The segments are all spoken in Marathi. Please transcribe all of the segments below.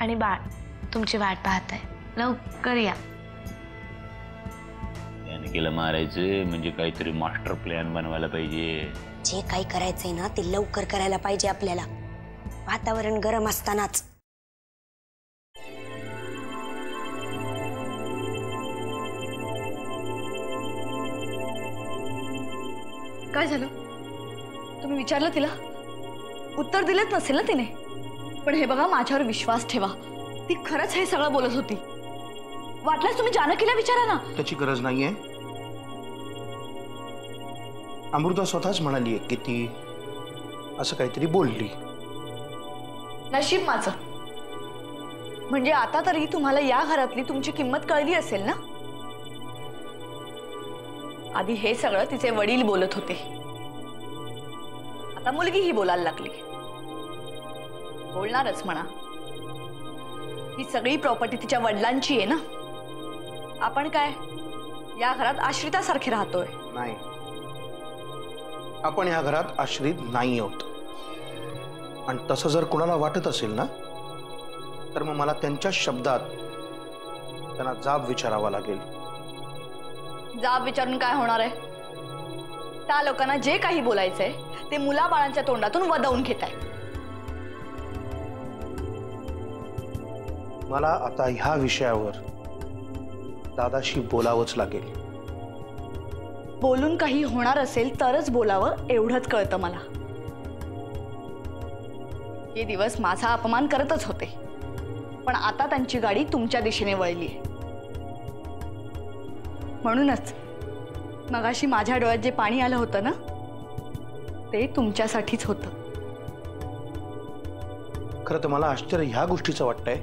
आणि बाळ तुमची वाट पाहत आहे, लवकर या. जानकीला मारायचं म्हणजे काहीतरी मास्टर प्लॅन बनवायला पाहिजे. जे काही करायचंय ना ते लवकर करायला पाहिजे आपल्याला, वातावरण गरम असतानाच. काय झालं? तुम्ही विचारलं तिला? उत्तर दिलेच नसेल ना तिने. पण हे बघा, माझ्यावर विश्वास ठेवा, ती खरंच हे सगळं बोलत होती. वाटल्यास तुम्ही जानकीला विचारा ना. त्याची गरज नाहीये. अमृता स्वतःच म्हणाली की ती असं काहीतरी बोलली. नशीब माझं. म्हणजे आता तरी तुम्हाला या घरातली तुमची किंमत कळली असेल ना. आधी हे सगळं तिचे वडील बोलत होते, आता मुलगीही बोलायला लागली. बोलणारच म्हणा. ही सगळी प्रॉपर्टी तिच्या वडिलांची आहे ना. आपण काय या घरात आश्रितासारखे राहतोय? नाही, आपण या घरात आश्रित नाही आहोत. आणि तसं जर कोणाला वाटत असेल ना, तर मग मला त्यांच्या शब्दात त्यांना जाब विचारावा लागेल. जाब विचारून काय होणार आहे? त्या लोकांना जे काही बोलायचंय ते मुलाबाळांच्या तोंडातून वदवून घेताय. मला आता ह्या विषयावर दादाशी बोलावंच लागेल. बोलून काही होणार असेल तरच बोलावं एवढंच कळतं मला. हे दिवस माझा अपमान करतच होते, पण आता त्यांची गाडी तुमच्या दिशेने वळली. म्हणूनच मगाशी माझ्या डोळ्यात जे पाणी आलं होतं ना, ते तुमच्यासाठीच होतं. खरं तर मला आश्चर्य ह्या गोष्टीचं वाटतंय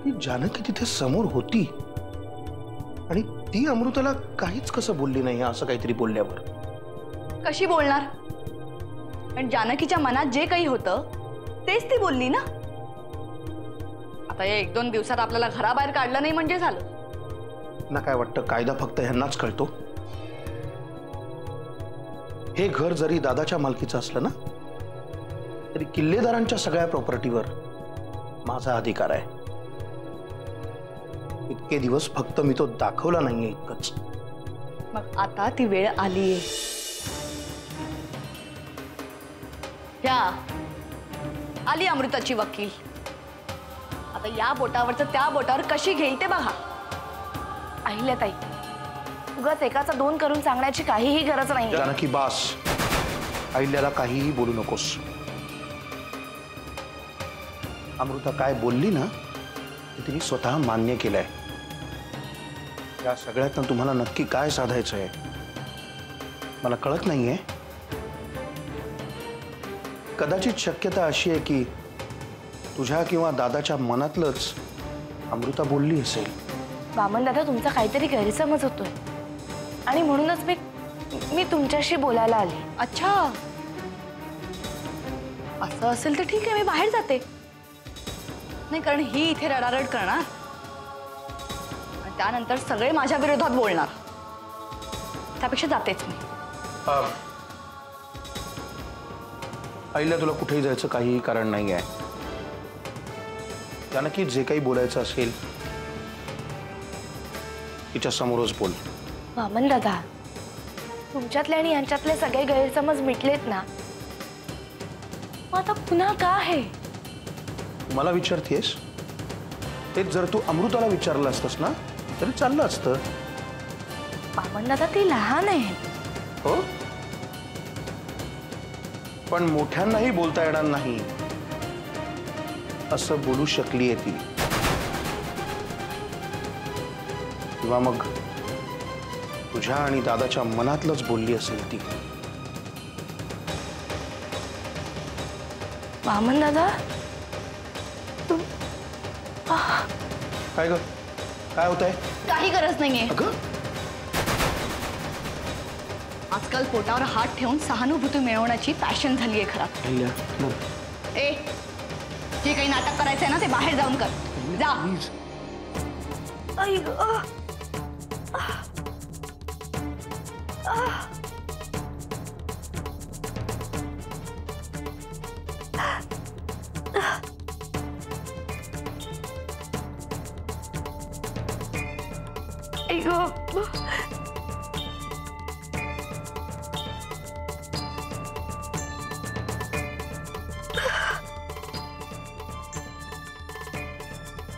की जानकी तिथे समोर होती आणि ती अमृताला काहीच कसं बोलली नाही असं काहीतरी बोलल्यावर. कशी बोलणार? पण जानकीच्या मनात जे काही होतं तेच ती बोलली ना. आता या 1-2 दिवसात आपल्याला घराबाहेर काढलं नाही म्हणजे झालं. ना काय वाटतं, कायदा फक्त ह्यांनाच कळतो. हे घर जरी दादाच्या मालकीचं असलं ना, तरी किल्लेदारांच्या सगळ्या प्रॉपर्टीवर माझा अधिकार आहे. इतके दिवस फक्त मी तो दाखवला नाहीये इतकंच. मग आता ती वेळ आलीये. या आली अमृताची वकील. आता या बोटावरचं त्या बोटावर कशी घेईल ते बघा. अहिल्याताई, उगाच एकाचा 2 करून सांगण्याची काहीही गरज नाही. जानकी बास, अहिल्याला काहीही बोलू नकोस. अमृता काय बोलली ना ते तिने स्वतः मान्य केलंय. या सगळ्यातनं तुम्हाला नक्की काय साधायचंय मला कळत नाहीये. कदाचित शक्यता अशी आहे की तुझ्या किंवा दादाच्या मनातलंच अमृता बोलली असेल. वामन दादा, तुमचा काहीतरी गैरसमज होतोय आणि म्हणूनच मी तुमच्याशी बोलायला आली. अच्छा, असं असेल तर ठीक आहे, मी बाहेर जाते. नाही, कारण ही इथे रडारड करणार आणि त्यानंतर सगळे माझ्या विरोधात बोलणार. त्यापेक्षा जातेच मी. आईला तुला कुठेही जायचं काहीही कारण नाही आहे. जानकी, जे काही बोलायचं असेल तिच्या समोरच बोल. वामन दादा, तुमच्यातले आणि यांच्यातले सगळे गैरसमज मिटलेत ना, मग आता पुन्हा का आहे? मला विचारतेस? तेच जर तू अमृताला विचारलं असतंस ना तरी चाललं असतं. वामन दादा, ती लहान आहे. हो, पण मोठ्यांनाही बोलता येणार नाही असं बोलू शकलीये ती. किंवा मग तुझ्या आणि दादाच्या मनातलंच बोलली असेल ती. वामन दादा, काय ग, काय होतंय? काही गरज नाहीये. अगं, आजकाल पोटावर हात ठेवून सहानुभूती मिळवण्याची पॅशन झालीये घरात. अहिल्या, no. ए, जे काही नाटक करायचंय ना ते बाहेर जाऊन कर. जा. Please. आई ग. आई ग.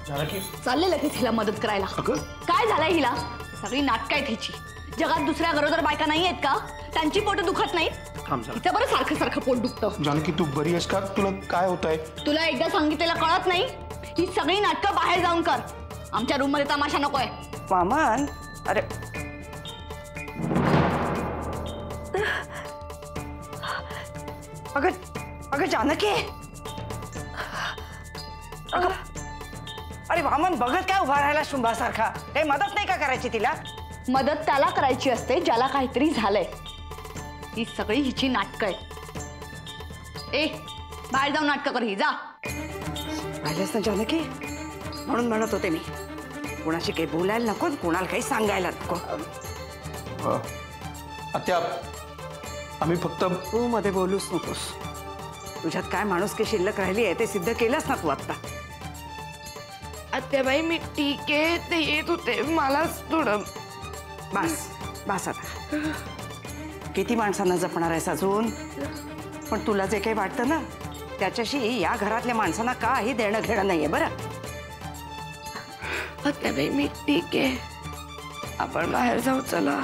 जानकी चालले लगेच हिला मदत करायला. अगं काय झालंय हिला? सगळी नाटक आहेत हिची. जगात दुसऱ्या गरोदर बायका नाही आहेत का? त्यांची पोट दुखत नाही? थांब जरा. हिचं बरं सारखं सारखं पोट दुखतं. जानकी तू बरी आहेस का? तुला काय होत आहे? तुला एकदा सांगितलेलं कळत नाही? ही सगळी नाटकं बाहेर जाऊन कर. आमच्या रूम मध्ये तमाशा नकोय. वामन, अरे अगं अगं जानकी, अगं अरे वामन बघत काय उभा राहिला शुंभासारखा? काही मदत नाही का करायची तिला? मदत त्याला करायची असते ज्याला काहीतरी झालंय. ही सगळी हिची नाटकं आहेत. ए, बाहेर जाऊन नाटकं कर. ही जा. पाहिलंस ना जानकी, म्हणून म्हणत होते मी कुणाशी काही बोलायला नको, कुणाला काही सांगायला नको. आत्या आम्ही फक्त तू मध्ये बोलूच नकोस. तुझ्यात काय माणुसकी शिल्लक राहिली आहे ते सिद्ध केलंस ना तू आता. आत्याबाई मी ठीक आहे, ते येत होते, मलाच थोडं. बस बस आता. किती माणसांना जपणार आहेस अजून? पण तुला जे काही वाटतं ना त्याच्याशी या घरातल्या माणसांना काही देणं घेणं नाहीये बरं. आत्याबाई मी ठीक आहे, आपण बाहेर जाऊ चला.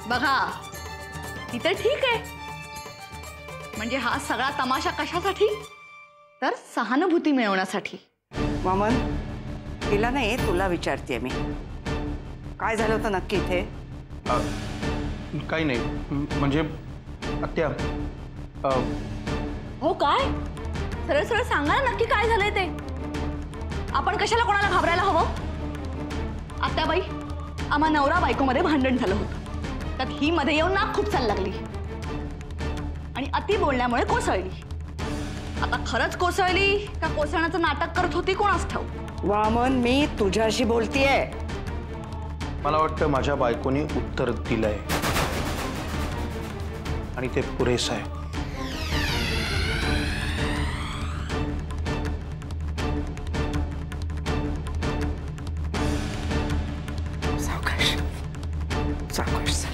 बघा, ती तर ठीक आहे. म्हणजे हा सगळा तमाशा कशासाठी? तर सहानुभूती मिळवण्यासाठी. वामन, तिला नाही तुला विचारतेय मी, काय झालं होतं नक्की इथे? काही नाही. म्हणजे आत्या हो काय? सरळ सरळ सांगा ना नक्की काय झालंय ते. आपण कशाला कोणाला घाबरायला हवं? आत्याबाई, आम्हा नवरा बायकोमध्ये भांडण झालं होतं. त्यात ही मध्ये येऊन नाक खूपसायला लागली आणि अति बोलण्यामुळे कोसळली. आता खरंच कोसळली का कोसळण्याचं नाटक करत होती कोणास ठाऊक. वामन, मी तुझ्याशी बोलतीये. मला वाटतं माझ्या बायकोनी उत्तर दिलंय आणि ते पुरेसं आहे. सावकाश सावकाश.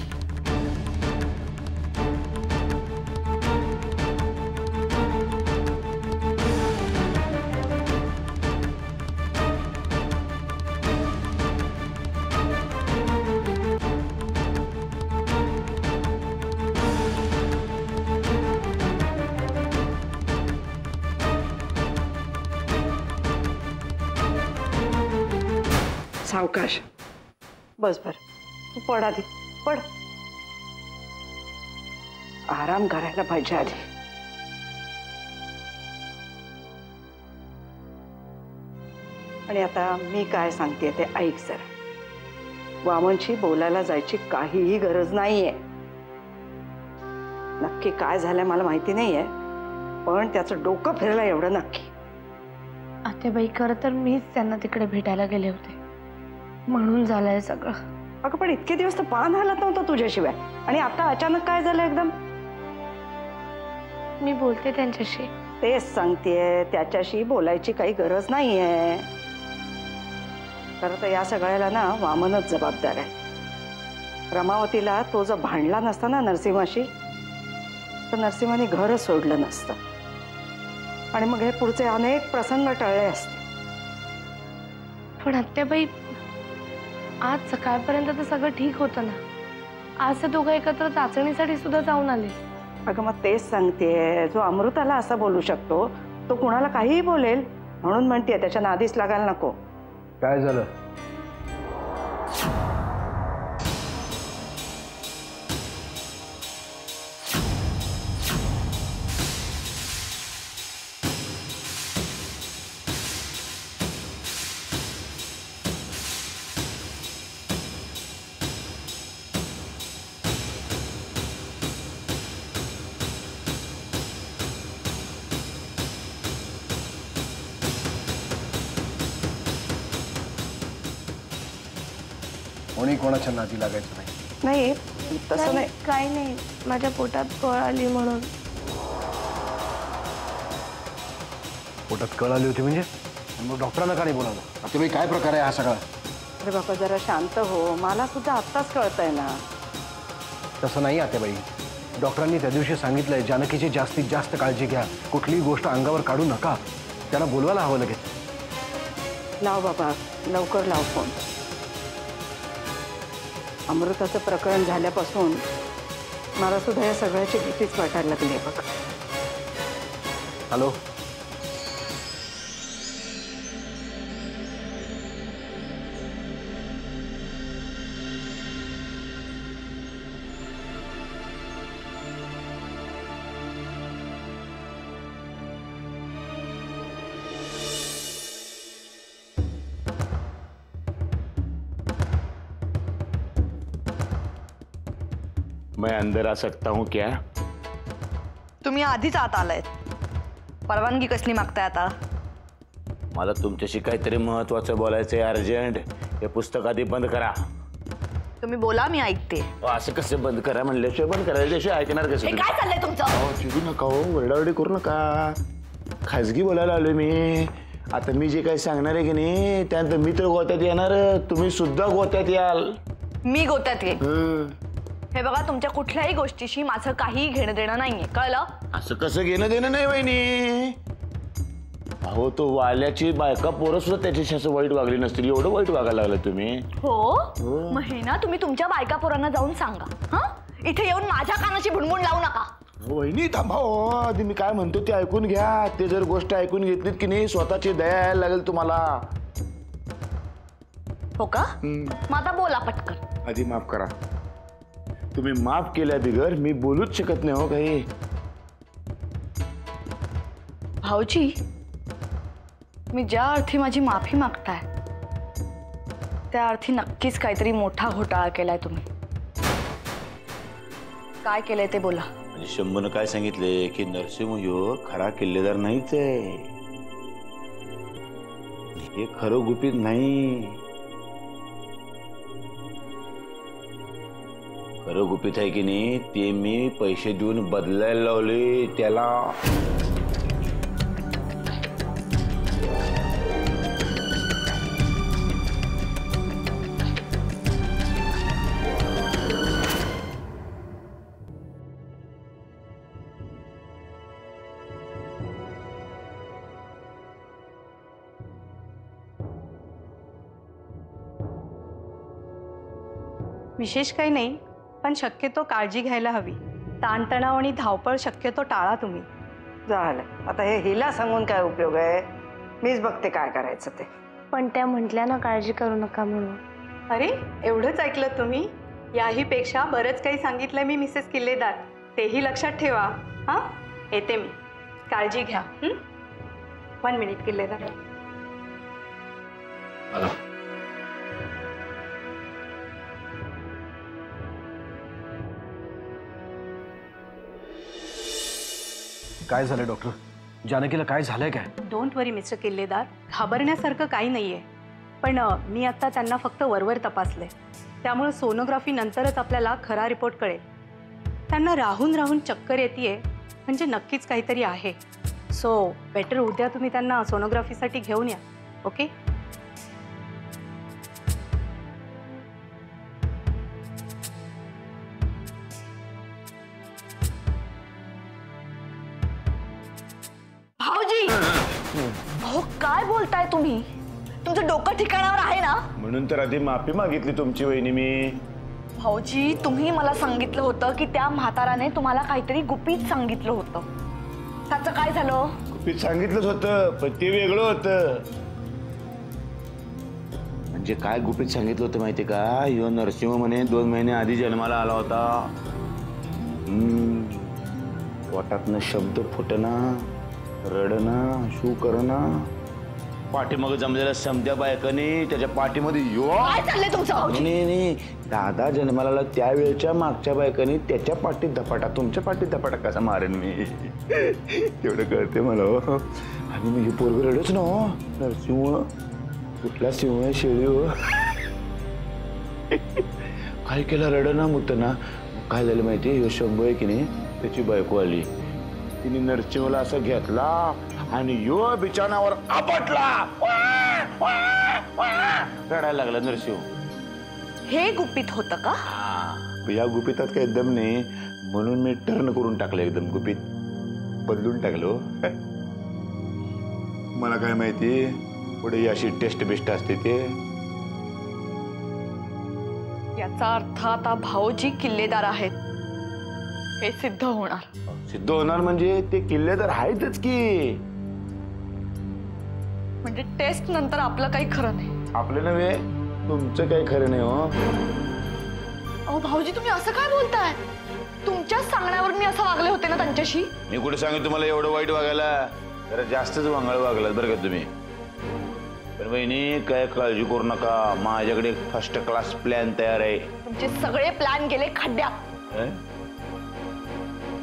सावकाश. बस बर, तू पड आधी, पड. आराम करायला पाहिजे आधी. आणि आता मी काय सांगते ते ऐक जरा. वामनशी बोलायला जायची काहीही गरज नाहीये. नक्की काय झालंय मला माहिती नाहीये, पण त्याचं डोकं फिरलं एवढं नक्की. आत्याबाई खरं तर मीच त्यांना तिकडे भेटायला गेले होते, म्हणून झालंय सगळं. अगं पण इतके दिवस तर पान हलत नव्हतं तुझ्याशिवाय, आणि आता अचानक काय झालं एकदम? मी बोलते त्यांच्याशी. तेच सांगतेय, त्याच्याशी बोलायची काही गरज नाहीये. खरं तर या सगळ्याला ना वामनच जबाबदार आहे. रमावतीला तो जर भांडला नसता ना नरसिंहाशी, तर नरसिंहाने घरच सोडलं नसतं आणि मग हे पुढचे अनेक प्रसंग टळले असते. पण आत्याबाई, आज सकाळपर्यंत तर सगळं ठीक होतं ना. आज ते दोघं एकत्र चाचणीसाठी सुद्धा जाऊन आले. अगं मग तेच सांगतेय, जो अमृताला असं बोलू शकतो तो कुणाला काहीही बोलेल. म्हणून म्हणतेय त्याच्या नादीस लागायला नको. काय झालं? कोणी कोणाच्या नादी लागायचं नाही. नाही तसं नाही. काही नाही, माझ्या पोटात कळ आली म्हणून. पोटात कळ आली होती म्हणजे? मग डॉक्टरांना का नाही बोलावलं? आता बाई काय प्रकार आहे हा सगळा? अरे बाबा जरा शांत हो, मला सुद्धा आत्ताच कळतंय ना. तसं नाही आत्याबाई, डॉक्टरांनी त्या दिवशी सांगितलंय जानकीची जास्तीत जास्त काळजी घ्या, कुठलीही गोष्ट अंगावर काढू नका. त्यांना बोलवायला हवं लगेच. लाव बाबा, लवकर लाव फोन. अमृताचं प्रकरण झाल्यापासून मला सुद्धा या सगळ्याची भीतीच वाटायला लागली आहे बघ. हॅलो. मैं अंदर आ सकता हूँ क्या? तुम्ही आधीच आत आलायत, परवानगी कसली मागताय आता? मला तुमच्याशी काहीतरी महत्वाचं बोलायचंय अर्जंट. हे पुस्तक आधी बंद करा. तुम्ही बोला, मी ऐकते. असं कसं बंद करा म्हणल्याशिवाय बंद करायच्याशिवाय ऐकणार कसं? हे काय चाललंय तुमचं? अहो, चिडू नका हो, वरडावरडी करू नका. खाजगी बोलायला आलोय मी. आता मी जे काही सांगणार आहे की नाही त्यानंतर मी तर गोत्यात येणार, तुम्ही सुद्धा गोत्यात याल. मी गोत्यात येईन. हे बघा, तुमच्या कुठल्याही गोष्टीशी माझं काही घेणं देणं नाहीये, कळलं? असं कसं घेणं देणं नाही वहिनी. अहो, तो वाल्याची बायका पोरं सुद्धा त्याच्याशी असं वाईट वागली नसतील, एवढं वाईट वागायला लागलं तुम्ही. हो, मग हे ना तुम्ही तुमच्या बायका पोरांना जाऊन सांगा. हा, इथे येऊन माझ्या कानाची भुणभुण लावू नका. वहिनी थांबा हो, आधी मी काय म्हणतो ते ऐकून घ्या. ते जर गोष्ट ऐकून घेतलीत की नाही स्वतःची दया यायला लागेल तुम्हाला. हो का? मग आता बोला पटकन. आधी माफ करा. तुम्ही माफ केल्या बिगर मी बोलूच शकत नाही हो काही. भाऊजी, मी ज्या अर्थी माझी माफी मागताय त्या अर्थी नक्कीच काहीतरी मोठा घोटाळा केलाय तुम्ही. काय केलंय ते बोला. म्हणजे शंभूनं काय सांगितले की नरसिंह ह्यो खरा किल्लेदार नाहीच आहे. हे खरं गुपित नाही. खरं गुपित आहे की नाही ते मी पैसे देऊन बदलायला लावले त्याला. विशेष काही नाही, पण शक्यतो काळजी घ्यायला हवी. ताणतणाव आणि धावपळ शक्यतो टाळा तुम्ही. झालं आता, हे हिला सांगून काय उपयोग आहे? मीच बघते काय करायचं ते. पण त्या म्हटल्या ना काळजी करू नका म्हणून. अरे, एवढंच ऐकलं तुम्ही? याही पेक्षा बरंच काही सांगितलंय मी मिसेस किल्लेदार, तेही लक्षात ठेवा. हां, येते मी. काळजी घ्या. 1 मिनिट किल्लेदार. काय झालं डॉक्टर? जानकीला काय झालंय काय? डोंट वरी मिस्टर किल्लेदार, घाबरण्यासारखं काही नाहीये. पण मी आता त्यांना फक्त वरवर तपासले, त्यामुळे सोनोग्राफी नंतरच आपल्याला खरा रिपोर्ट कळेल. त्यांना राहून राहून चक्कर येतेय, म्हणजे नक्कीच काहीतरी आहे. सो बेटर उद्या तुम्ही त्यांना सोनोग्राफीसाठी घेऊन या. ओके? भाऊजी, अहो काय बोलताय तुम्ही? तुमचं डोकं ठिकाणावर आहे ना? म्हणून तर आधी माफी मागितली तुमची वहिनी मी. भाऊजी, तुम्ही मला सांगितलं होतं की त्या म्हाताराने तुम्हाला काहीतरी गुपित सांगितलं होतं. त्याचं काय झालं? गुपित सांगितलंच होतं, पण ते वेगळं होतं. म्हणजे काय गुपित सांगितलं होतं माहितीये का? ह्यो नरसिंह म्हणे 2 महिने आधी जन्माला आला होता. पोटातनं शब्द फुटना, रडना, शू करना. पाठीमाग जमलेल्या समध्या बायकाने त्याच्या पाठीमध्ये काय चाललंय तुमचं? नाही, दादा जन्माला आला त्यावेळेच्या मागच्या बायकाने त्याच्या पाठीत धपाटा, तुमच्या पाठीत धपाटा कसा मारेन मी तेवढं कळते मला. हो, आणि मी हे पोरग रडच ना. हो, नरसिंह कुठला सिंह आहे? शेळी हो. काय केलं? रडना मुतना. काय झालं माहिती? हे शंभू आहे की नाही, त्याची बायको आली. तिने नरसिंहला असं घेतला आणि यो बिछाणावर आपटला. रडायला लागला नरशिव. हे गुपित होतं का? या गुपितात काही दम नाही म्हणून मी टर्न करून टाकलं, एकदम गुपित बदलून टाकलो. मला काय माहिती पुढे अशी टेस्ट बेस्ट असते ते. याचा अर्थ आता भाऊजी किल्लेदार आहेत हे सिद्ध होणार. सिद्ध होणार म्हणजे ते किल्लेदार आहेतच की. म्हणजे टेस्ट नंतर आपलं काही खरं नाही. आपलं नव्हे तुमचं काही खरं नाही हो. अहो भाऊजी तुम्ही असं काय बोलताय? तुमच्याच सांगण्यावर मी असं वागले होते ना त्यांच्याशी. मी कुठे सांगू तुम्हाला एवढं वाईट वागायला? जरा जास्तच वांगळ वागलात बरं का तुम्ही. पण बहिणी काय काळजी करू नका, माझ्याकडे फर्स्ट क्लास प्लॅन तयार आहे. तुमचे सगळे प्लॅन गेले खड्ड्यात.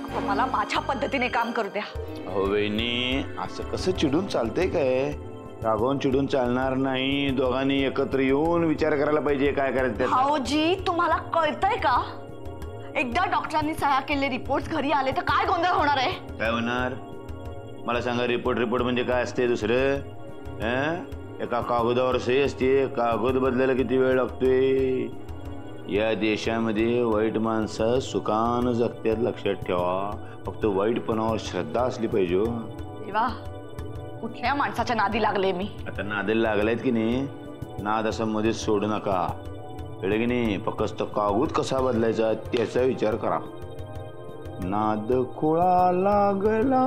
आता मला माझ्या पद्धतीने काम करू द्या. हो बहिणी असं कसं चिडून चालतंय काय? रागवून चिडून चालणार नाही. दोघांनी एकत्र येऊन विचार करायला पाहिजे काय करायचं ते. भाऊजी तुम्हाला कळतंय का? एकदा डॉक्टरांनी सह्या केलेले रिपोर्ट घरी आले तर काय गोंधळ होणार आहे? काय होणार मला सांगा. रिपोर्ट म्हणजे काय असते दुसरं? एका कागदावर सही असते. कागद बदलायला किती वेळ लागतोय? या देशामध्ये वाईट माणसं सुखानं जगत्यात, लक्षात ठेवा. फक्त वाईटपणावर श्रद्धा असली पाहिजे. देवा कुठल्या माणसाच्या नादी लागले मी? आता नादाला लागलायत की नाही, नाद असं मध्येच सोडू नका, कळलं की नाही? फक्त कागद कसा बदलायचा त्याचा विचार करा. नाद खोळा लागला.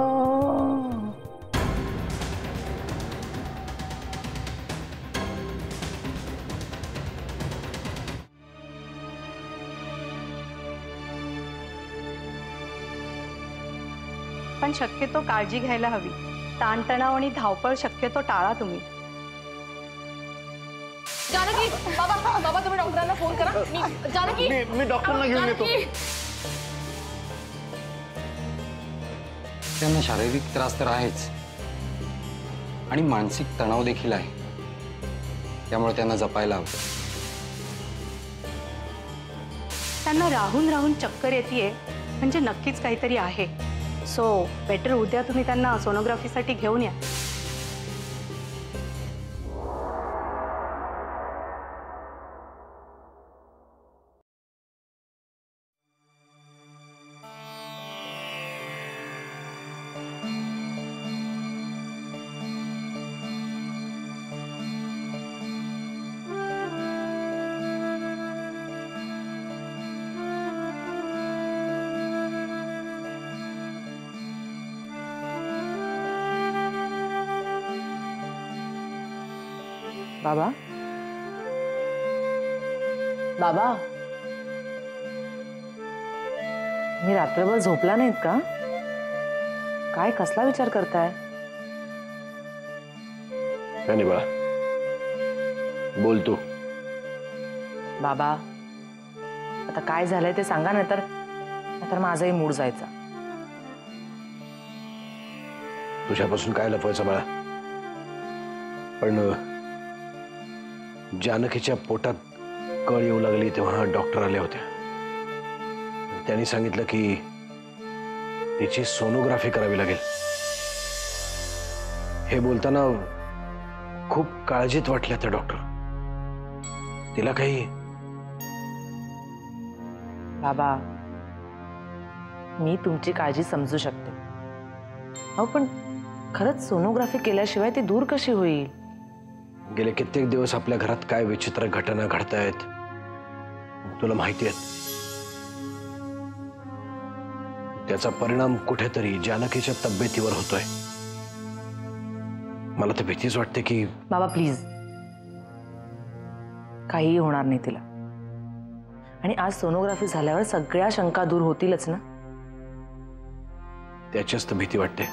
पण शक्यतो काळजी घ्यायला हवी. ताणतणाव आणि धावपळ शक्यतो टाळा तुम्ही. जानकी बाबा बाबा तुम्ही डॉक्टरांना फोन करा. जानकी मी डॉक्टरना घेऊन येतो. त्यांना शारीरिक त्रास तर आहेच आणि मानसिक तणाव देखील आहे, त्यामुळे त्यांना जपायला हवं. त्यांना राहून राहून चक्कर येते म्हणजे नक्कीच काहीतरी आहे. सो बेटर उद्या तुम्ही त्यांना सोनोग्राफीसाठी घेऊन या. बाबा बाबा मी रात्रभर झोपला नाहीत का? काय कसला विचार करताय? काय नाही बाळा, बोल तू. बाबा आता काय झालंय ते सांगा, नाहीतर माझाही मूड जायचा. तुझ्यापासून काय लपवायचं बाळा? पण जानकीच्या पोटात कळ येऊ लागली तेव्हा डॉक्टर आल्या होत्या. त्यांनी सांगितलं की तिची सोनोग्राफी करावी लागेल. हे बोलताना खूप काळजीत वाटल्या त्या डॉक्टर. तिला काही. बाबा मी तुमची काळजी समजू शकते. अहो पण खरंच सोनोग्राफी केल्याशिवाय ती दूर कशी होईल? गेले कित्येक दिवस आपल्या घरात काय विचित्र घटना घडतायत तुला माहिती आहे. त्याचा परिणाम कुठेतरी जानकीच्या तब्येतीवर होतोय. मला तर भीतीच वाटते की. बाबा प्लीज, काहीही होणार नाही तिला. आणि आज सोनोग्राफी झाल्यावर सगळ्या शंका दूर होतीलच ना. त्याचीच तर भीती वाटते.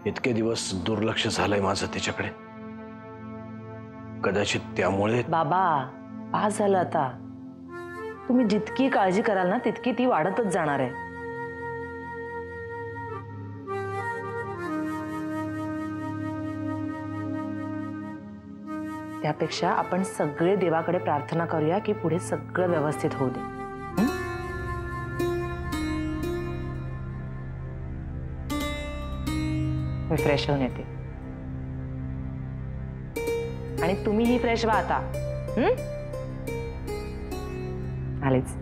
इतके दिवस दुर्लक्ष झालंय माझं तिच्याकडे. कदाचित त्यामुळे. बाबा पास झालं आता. तुम्ही जितकी काळजी कराल ना तितकी ती वाढतच जाणार आहे. त्यापेक्षा आपण सगळे देवाकडे प्रार्थना करूया की पुढे सगळं व्यवस्थित होऊ दे. मी फ्रेश होऊन येते. आणि तुम्हीही फ्रेश व्हा आता. आलेच.